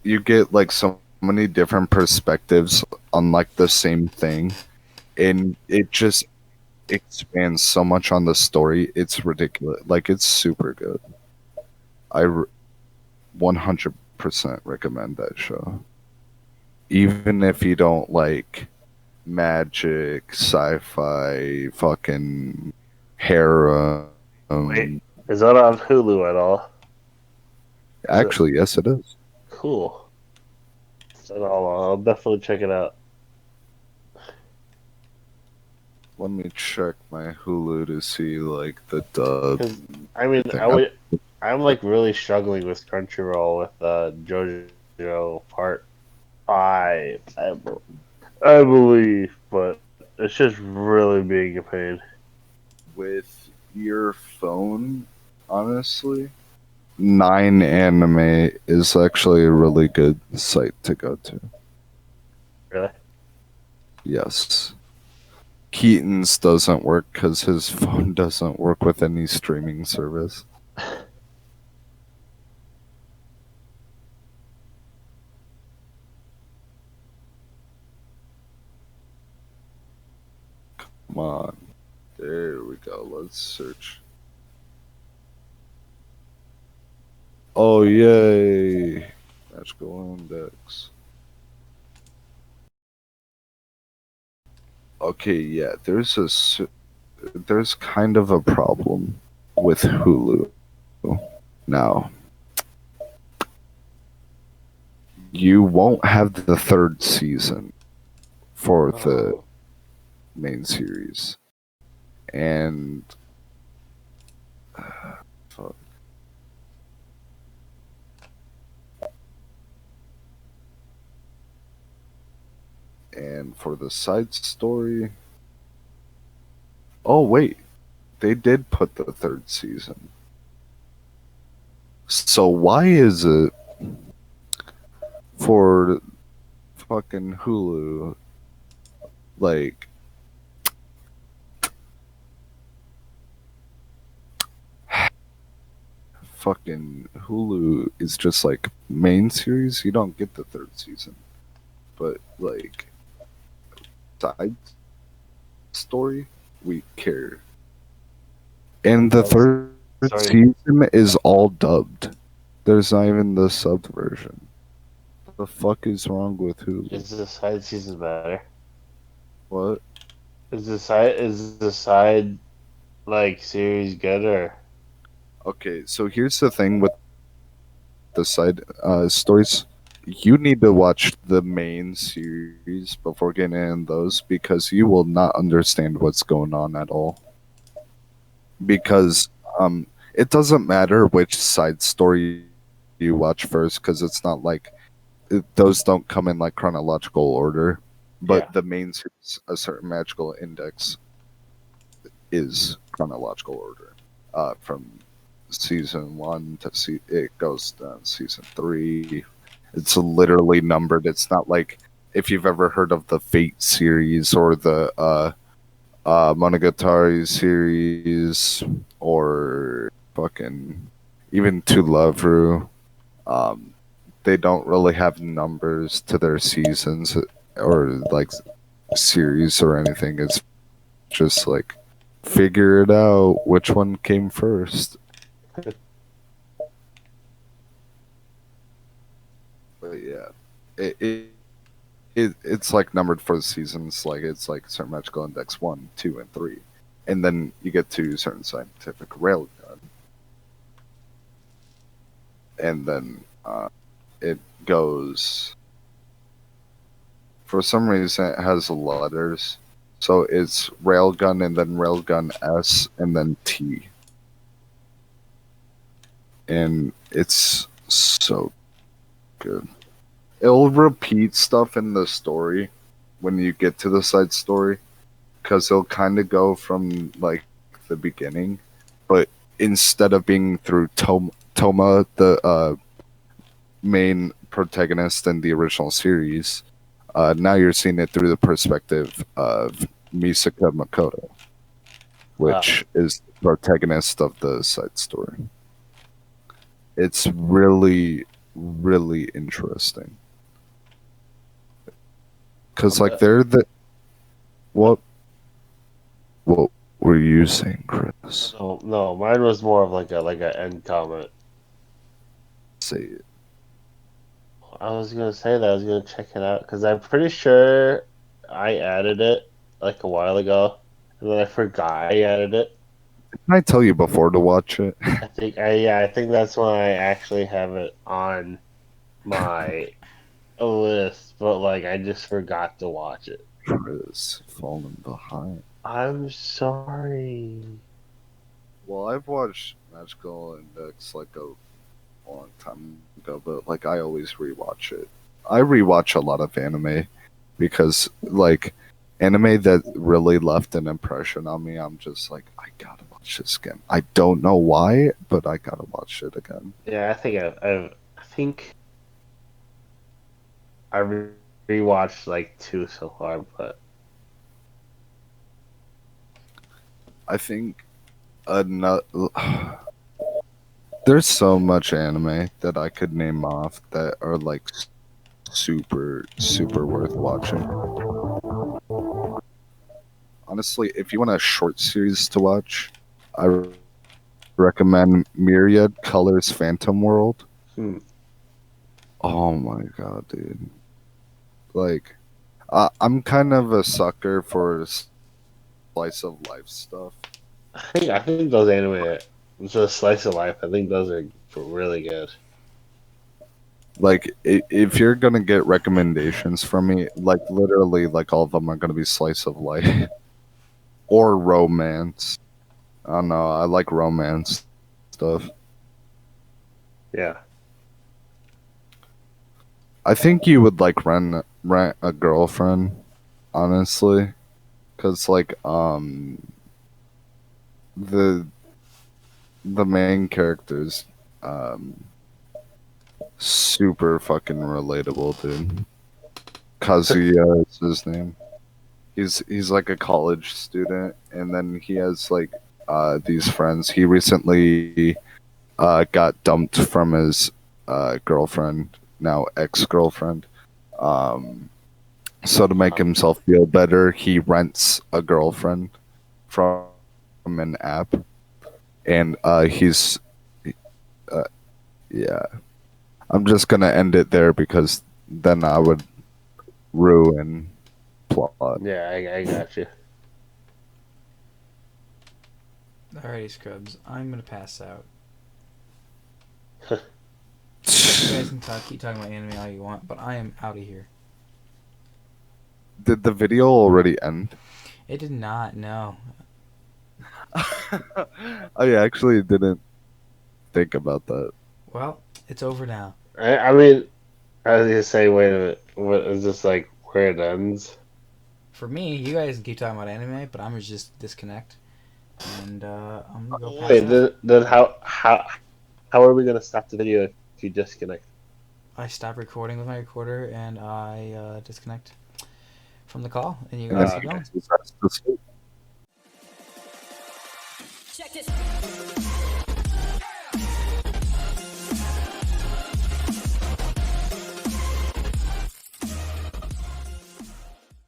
you get like so many different perspectives on like the same thing, and it just expands so much on the story. It's ridiculous. Like, it's super good. 100% recommend that show, even if you don't like magic, sci-fi, fucking harem. Wait, is that on Hulu at all? Is it Actually, yes, it is. cool? So I'll definitely check it out. Let me check my Hulu to see like the dub Because I mean, thing. I'm like really struggling with Crunchyroll with JoJo Part 5. I believe, but it's just really being a pain. With your phone, honestly, Nine Anime is actually a really good site to go to. Really? Yes. Keaton's doesn't work because his phone doesn't work with any streaming service. Come on. There we go. Let's search. Oh, yay. Magical Index. Okay, yeah, there's kind of a problem with Hulu. Now, you won't have the third season for the Oh. main series. And fuck. And for the side story, oh wait, they did put the third season. So why is it for fucking Hulu like fucking Hulu is just like main series? You don't get the third season. But like side story, we care. And the I'm third sorry. season is all dubbed. There's not even the subbed version. The fuck is wrong with Hulu? Is the side season better? What? Is the side like series good or? Okay, so here's the thing with the side stories. you need to watch the main series before getting in those because you will not understand what's going on at all. Because it doesn't matter which side story you watch first because it's not like those don't come in like chronological order. Yeah. But the main series, a certain magical index, is chronological order. From season one to it goes down season three. It's literally numbered. It's not like if you've ever heard of the Fate series or the Monogatari series or fucking even To Love Ru. Um, they don't really have numbers to their seasons or like series or anything. It's just like figure it out which one came first. But yeah, it's like numbered for the seasons. Like it's like certain magical index 1, 2, and 3, and then you get to certain scientific railgun, and then it goes. For some reason, it has letters, so it's railgun and then railgun S and then T, and it's so good. It'll repeat stuff in the story when you get to the side story because it'll kind of go from like the beginning, but instead of being through Toma, the main protagonist in the original series, now you're seeing it through the perspective of Misaka Makoto, Wow. which is the protagonist of the side story. It's really, really interesting. Because like they're the what were you saying, Chris? No, no, mine was more of like a end comment. Say it. I was gonna say that I was gonna check it out because I'm pretty sure I added it like a while ago, and then I forgot I added it. Didn't I tell you before to watch it? I think that's when I actually have it on my list, but like I just forgot to watch it. Chris falling behind. I'm sorry. Well, I've watched Magical Index like a long time ago, but like I always rewatch it. I rewatch a lot of anime because like anime that really left an impression on me. I'm just like I gotta watch this again. I don't know why, but I gotta watch it again. Yeah, I think I think I rewatched like two so far, but I think another. There's so much anime that I could name off that are like super super worth watching. Honestly, if you want a short series to watch, I recommend Myriad Colors Phantom World. hmm. Oh my god, dude! Like, I'm kind of a sucker for slice of life stuff. I think those anime, the slice of life. I think those are really good. Like, if you're gonna get recommendations from me, like literally, like all of them are gonna be slice of life or romance. I don't know. I like romance stuff. Yeah. I think you would like rent a girlfriend, honestly, because like the the main characters um super fucking relatable, dude. Kazuya is his name. He's like a college student, and then he has like these friends. He recently got dumped from his girlfriend, now ex girlfriend. Um, so to make himself feel better, he rents a girlfriend from an app, and he's uh, yeah. I'm just gonna end it there because then I would ruin plot. Yeah, I got you. Alrighty, Scrubs. I'm gonna pass out. You guys can keep talking about anime all you want, but I am out of here. Did the video already end? It did not. No. I actually didn't think about that. Well, it's over now. I mean, I was gonna say, wait a minute. What is this like? Where it ends? For me, you guys can keep talking about anime, but I'm gonna just disconnect, and I'm gonna go pass Wait, out. then how are we gonna stop the video if you disconnect? I stop recording with my recorder, and I disconnect from the call, and you And then guys keep Okay. going. he decides to sleep. Check this.